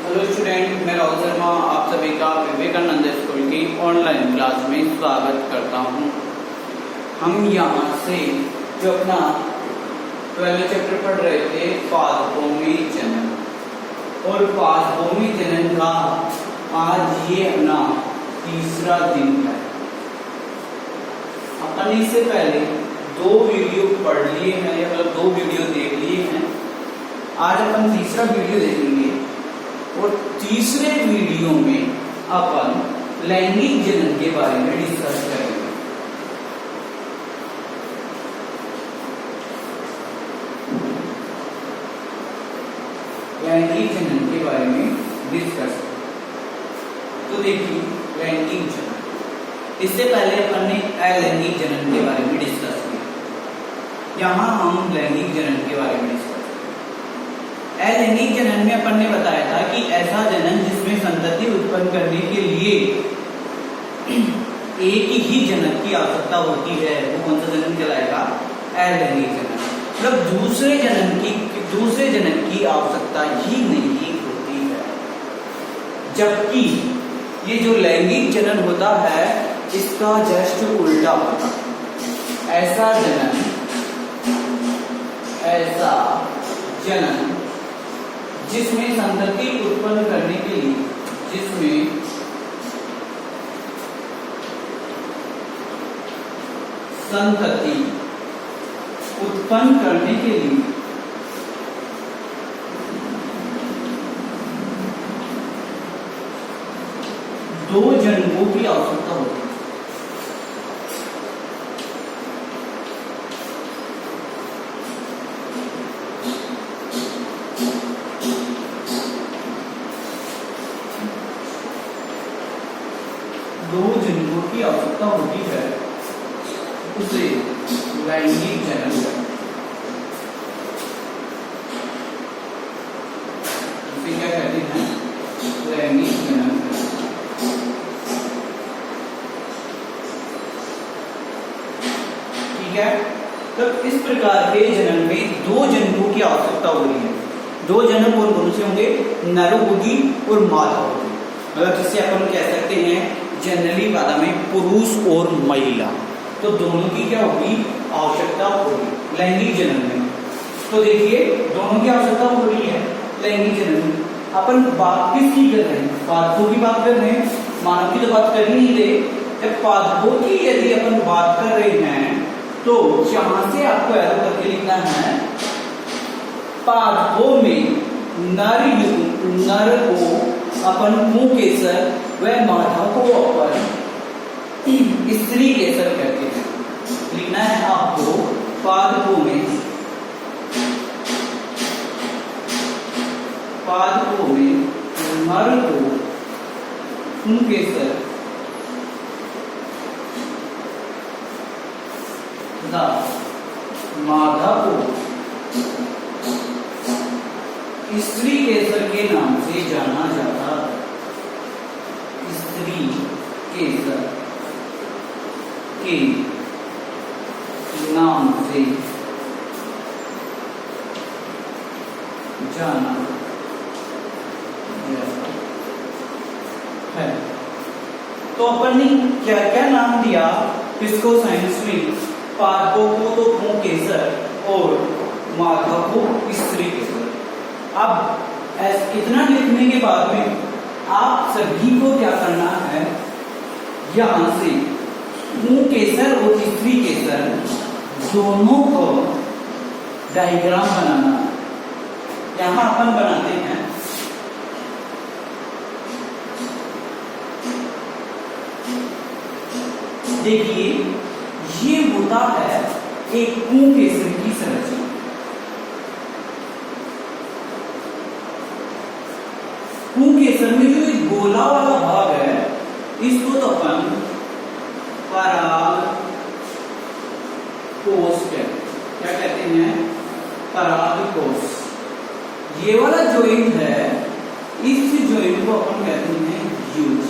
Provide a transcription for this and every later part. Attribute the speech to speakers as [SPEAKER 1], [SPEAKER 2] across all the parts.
[SPEAKER 1] Hello student, मैं राहुल शर्मा आप सभी का विवेकानंद स्कूल की ऑनलाइन क्लास में स्वागत करता हूं। हम यहाँ से जो अपना 12 चैप्टर पढ़ रहे थे पादभूमि जनन, और पादभूमि जनन का आज ये अपना तीसरा दिन है। अपन इससे पहले 2 वीडियो पढ़ लिए हैं या मतलब 2 वीडियो देख लिए हैं। आज अपन तीसरा वीडियो देखेंगे और तीसरे वीडियो में अपन लैंगिक जनन के बारे में डिस्कस करेंगे। लैंगिक जनन के बारे में डिस्कस। तो देखिए, लैंगिक जनन, इससे पहले अपन ने अलैंगिक जनन के बारे में डिस्कस किया। यहां हम लैंगिक जनन के बारे में डिस्कस। अलैंगिक जनन में अपन ने बताया था कि ऐसा जनन जिसमें संतति उत्पन्न करने के लिए एक ही जनक की आवश्यकता होती है, वो कौन सा जनन कहलाएगा? अलैंगिक जनन। मतलब दूसरे जनक की आवश्यकता ही नहीं होती है। जबकि ये जो लैंगिक जनन होता है इसका जस्ट उल्टा होता है। ऐसा जनन जिसमें संतति उत्पन्न करने के लिए दो जनकों की आवश्यकता होती है। दो जनकों की आवश्यकता होती है, उसे लैंगिक जनन क्या कहते हैं? लैंगिक जनन। ठीक है, तो इस प्रकार के जनन में 2 जनकों की आवश्यकता हो रही है। 2 जनक कौन से होंगे? नर होगी और मादा होगी। मतलब जिसे अपन कह सकते हैं जनरली भाषा में पुरुष और महिला, तो दोनों की क्या होगी? आवश्यकता होगी लैंगिक जनन में। तो देखिए, दोनों की आवश्यकता हो रही है लैंगिक जनन में। अपन बात किसकी कर रहे हैं? पादपों की बात कर रहे हैं, मानव की तो बात कर ही नहीं रहे। जब पादपों की यदि अपन बात कर रहे हैं तो यहां से आपको एरो करके लिखना है, पादपों में नर को अपन पुंकेसर व मादा को अपन स्त्री केसर कहते हैं। लिखना है आपको, पादपों में नर को पुंकेसर तथा मादा को स्त्री केसर के नाम से जाना जाता है। स्त्री केसर के नाम से जाना जाता है। तो अपन ने क्या क्या नाम दिया इसको साइंस में? पादपों को तो पुंकेसर और मादा को स्त्री केसर। अब इतना लिखने के बाद में आप सभी को क्या करना है? यहां से पुंकेसर और स्त्री केसर दोनों को डायग्राम बनाना है। यहां अपन बनाते हैं। देखिए, ये होता है एक पुंकेसर की संरचना। पुंकेसर में जो एक गोला वाला भाग है इसको तो अपन पराग कोश कहते हैं। क्या कहते हैं? पराग कोश। ये वाला जॉइंट है, इस जॉइंट को अपन कहते हैं यूज।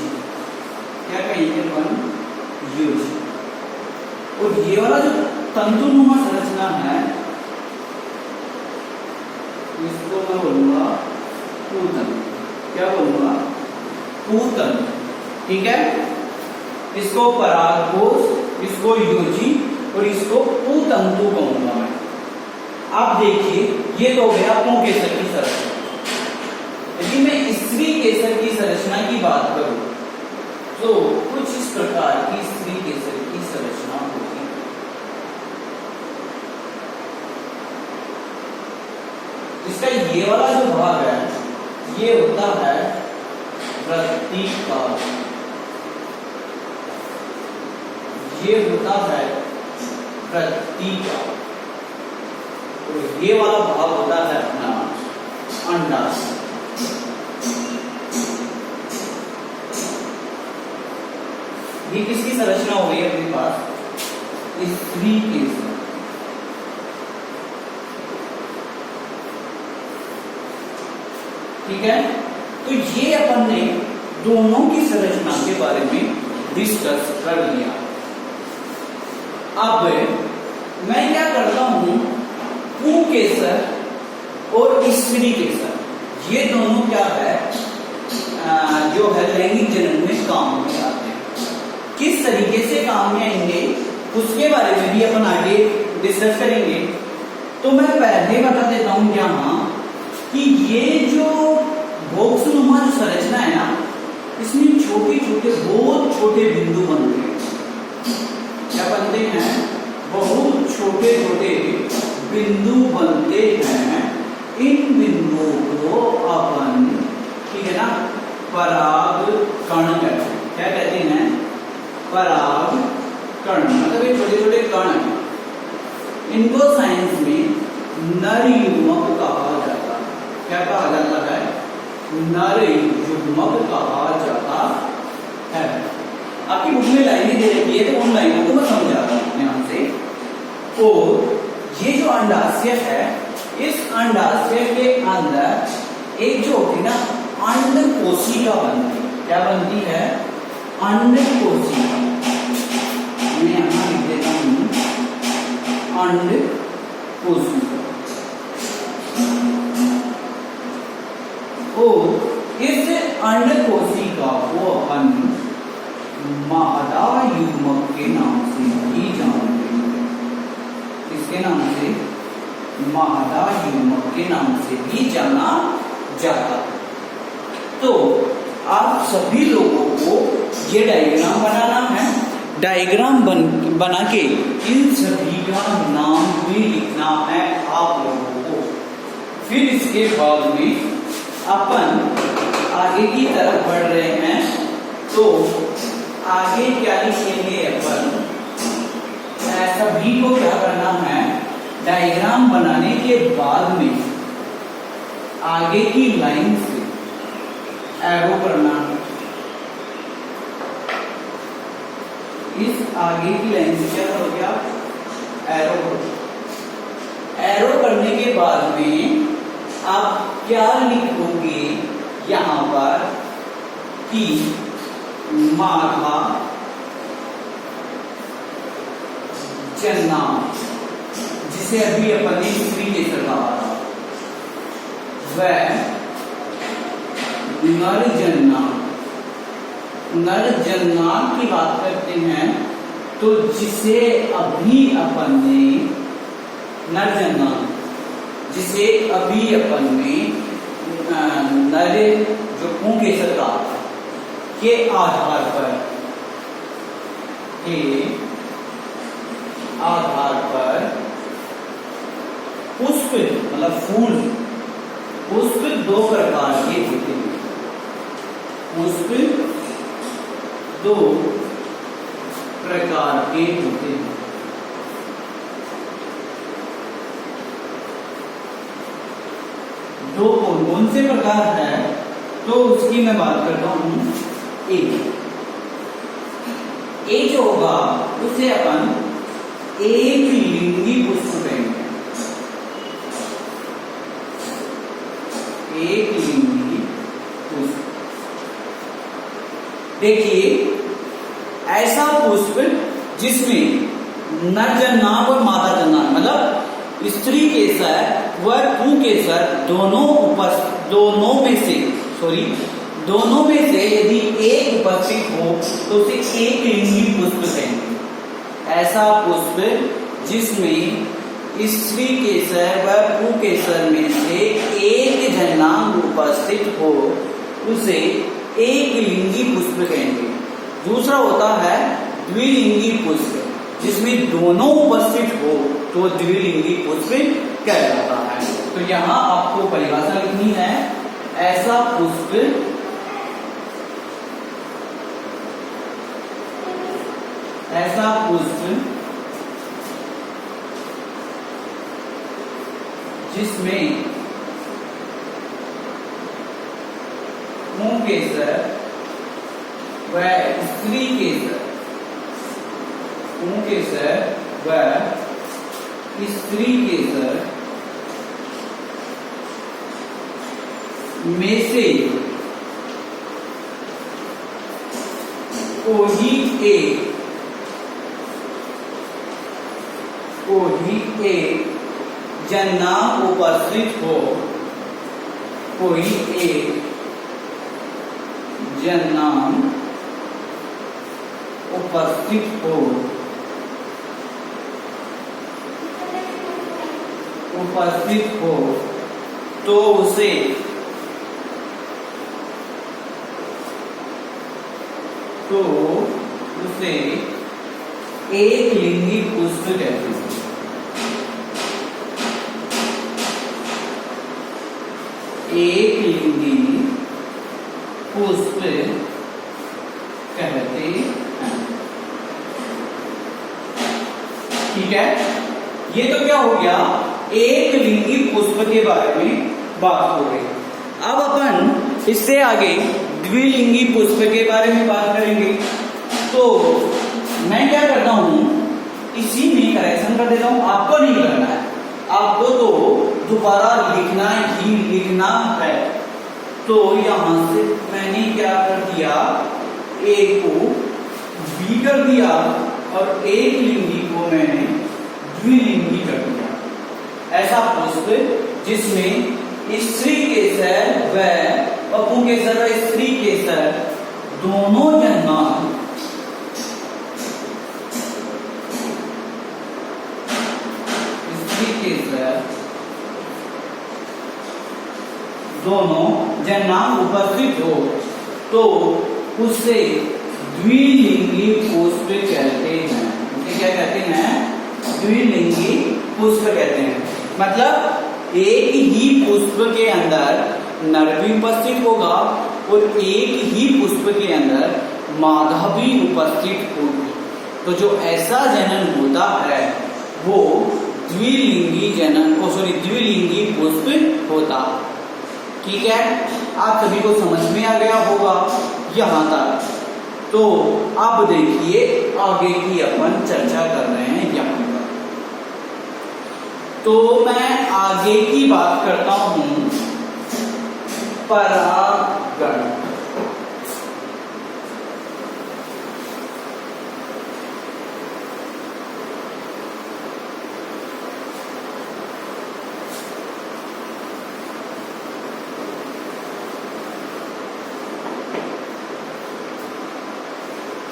[SPEAKER 1] क्या कहेंगे अपन? यूज। और ये वाला जो तंतुनुमा संरचना है इसको मैं बोलूंगा पूतन। क्या बोलूंगा, पूतंतु, ठीक है। इसको परागकोश, इसको योजी और इसको पूतंतु कहूंगा मैं। अब देखिए ये तो हो गया पुंकेसर की संरचना। यदि मैं स्त्री केसर की संरचना की बात करूं तो कुछ इस प्रकार की स्त्री केसर की संरचना होगी। इसका ये वाला जो भाग है ये होता है वृत्तिका, ये होता है वृत्तिका, तो ये वाला भाग होता है अपना अंडाशय। ये किसकी संरचना हो गई अपने पास, स्त्री केसर। ठीक है, तो ये अपन ने दोनों की संरचना के बारे में डिस्कस कर लिया। अब मैं क्या करता हूं, पुंकेसर और स्त्री केसर ये दोनों क्या है, जो है लैंगिक जनन में काम में आते हैं। किस तरीके से काम में आएंगे उसके बारे में भी अपन आगे डिस्कस करेंगे। तो मैं पहले बता देता हूं यहाँ कि ये जो बॉक्सनुमा जो संरचना है ना, इसमें छोटे छोटे बहुत छोटे बिंदु बनते हैं। क्या बनते हैं, बहुत छोटे छोटे बिंदु बनते हैं। इन बिंदुओं को अपन, ठीक है ना, पराग कण कहते हैं। क्या कहते हैं, पराग कण, मतलब ये छोटे छोटे कण हैं। इनको साइंस में नर युग्मक कहा जाता है। क्या कहा जाता है, नर युग्मक कहा जाता है। आपकी बुक में लाइनें दे रखी है तो उन लाइनों को मैं समझा रहा हूं ध्यान से। और ये जो अंडाशय है, इस अंडाशय के अंदर एक जो होती है ना अंड कोशिका बनती है। क्या बनती है, अंड कोशिका। मैं यहां लिख देता हूं अंड कोशिका। और इस अंड कोशिका को अपन मादा युग्मक के नाम से भी जानते हैं। इसके नाम से मादा युग्मक के नाम से भी जाना जाता है। तो आप सभी लोगों को ये डायग्राम बनाना है। डायग्राम बना के इन सभी का नाम भी लिखना है आप लोगों को। फिर इसके बाद में अपन आगे की तरफ बढ़ रहे हैं। तो आगे क्या लिखेंगे अपन, सभी को क्या करना है, डायग्राम बनाने के बाद में आगे की लाइन से एरो करना। इस आगे की लाइन से क्या हो गया, एरो। एरो करने के बाद में आप क्या लिखोगे यहां पर कि मादा जना, जिसे अभी अपन ने स्त्री केसर कहा था, वह नर जन्नार। नर जन्नार की बात करते हैं तो जिसे अभी अपन ने, नर जन्नार जिसे अभी अपन ने नर जो पुंकेसर कहा था के आधार पर, पुष्प मतलब फूल, पुष्प दो प्रकार के होते हैं। पुष्प दो प्रकार के होते हैं। दो कौन से प्रकार है तो उसकी मैं बात करता हूं। एक जो होगा उसे अपन एक लिंगी पुष्प कहेंगे। एक लिंगी पुष्प, देखिए ऐसा पुष्प जिसमें नर जन्नार और मादा जन्नार, मतलब स्त्री केसर व पुंकेसर दोनों में से सॉरी, दोनों में से यदि एक उपस्थित हो तो उसे एक लिंगी पुष्प कहेंगे। ऐसा पुष्प जिसमें स्त्री केसर व पुंकेसर में से एक जनांग उपस्थित हो उसे एक लिंगी पुष्प कहेंगे। दूसरा होता है द्विलिंगी पुष्प, जिसमें दोनों उपस्थित हो तो द्विलिंगी पुष्प कहलाता है। तो यहाँ आपको परिभाषा लिखनी है, ऐसा पुष्प जिसमें पुंकेसर व स्त्री केसर, पुंकेसर व स्त्री केसर में से कोई एक जनांग उपस्थित हो, कोई एक जनांग उपस्थित हो तो उसे एक लिंगी पुष्प कहते हैं। एक लिंगी पुष्प कहते हैं। ठीक है, ये तो क्या हो गया, एक लिंगी पुष्प के बारे में बात हो गई। अब अपन इससे आगे द्विलिंगी पुष्प के बारे में बात करेंगे। तो मैं क्या करता हूं, इसी में करेक्शन कर देता हूं, आपको नहीं करना है, आपको तो दोबारा लिखना है। तो यहां से मैंने क्या कर दिया, एक को बी कर दिया और एक लिंगी को मैंने द्विलिंगी कर दिया। ऐसा पुष्प जिसमें स्त्री केसर व पुंकेसर व स्त्री केसर दोनों जनांग उपस्थित हो तो उससे द्विलिंगी पुष्प कहते हैं। उसे क्या कहते हैं, द्विलिंगी पुष्प कहते हैं। मतलब एक ही पुष्प के अंदर नर भी उपस्थित होगा और एक ही पुष्प के अंदर मादा भी उपस्थित होगी। तो जो ऐसा जनन होता है वो द्विलिंगी पुष्प होता। ठीक है, आप सभी को समझ में आ गया होगा यहां तक। तो अब देखिए आगे की अपन चर्चा कर रहे हैं यहां पर। तो मैं आगे की बात करता हूं परागण।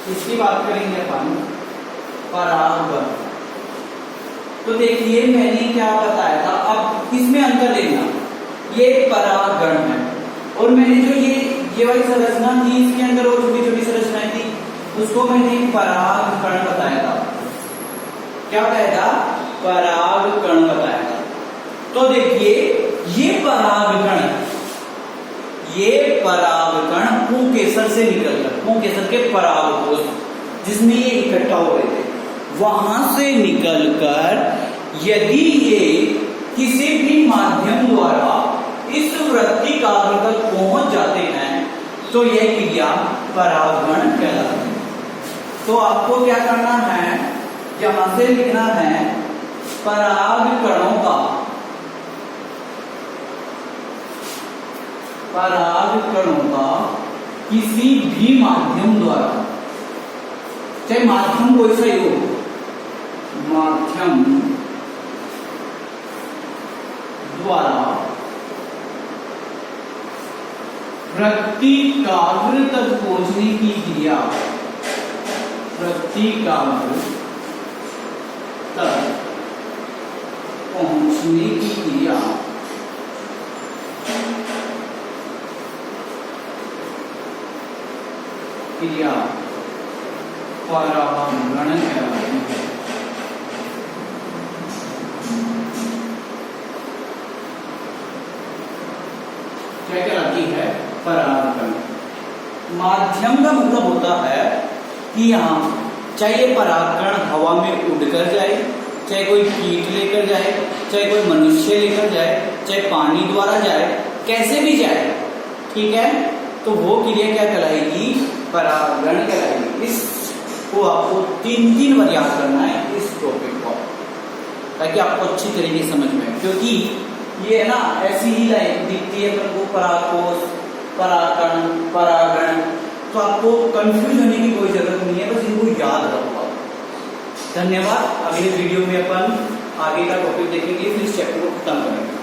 [SPEAKER 1] इसकी बात करेंगे अपन परागण। तो देखिए मैंने क्या बताया था, अब इसमें अंतर लेना, ये परागण है और मैंने जो ये वाली संरचना थी इसके अंदर और छोटी छोटी संरचनाएं थी उसको मैंने परागकण बताया था। क्या बताया था, परागकण बताया था। तो देखिए ये परागकण पुंकेसर से निकलकर, पुंकेसर के परागकोश जिसमें ये इकट्ठा हो गए थे, वहां से निकलकर यदि ये किसी भी माध्यम द्वारा इस वृत्तिकाग्र तक पहुंच जाते हैं तो यह क्रिया परागण कहलाती है। तो आपको क्या करना है, यहां से लिखना है परागकणों का किसी भी माध्यम द्वारा, चाहे माध्यम कोई सा ही हो, माध्यम द्वारा प्रतिकाग्र तक पहुंचने की क्रिया, प्रतिकाग्र तक पहुंचने की क्रिया परागण कहलाती है। क्या कहलाती है? परागण। माध्यम का मतलब होता है कि यहाँ चाहे ये परागण हवा में उड़कर जाए, चाहे कोई कीट लेकर जाए, चाहे कोई मनुष्य लेकर जाए, चाहे पानी द्वारा जाए, कैसे भी जाए, ठीक है, तो वो क्रिया क्या कहलाएगी? परागण कहलाएगी। इसको आपको 3 बार याद करना है इस टॉपिक को, ताकि आपको अच्छी तरीके से समझ में, क्योंकि ये है ना ऐसी ही लाइन दिखती है अपन को, परागकोश, परागण, परागण, तो आपको कंफ्यूज होने की कोई जरूरत नहीं है, बस इनको याद रखो। धन्यवाद। अगले वीडियो में अपन आगे का टॉपिक देखेंगे, फिर इस चैप्टर को खत्म करेंगे।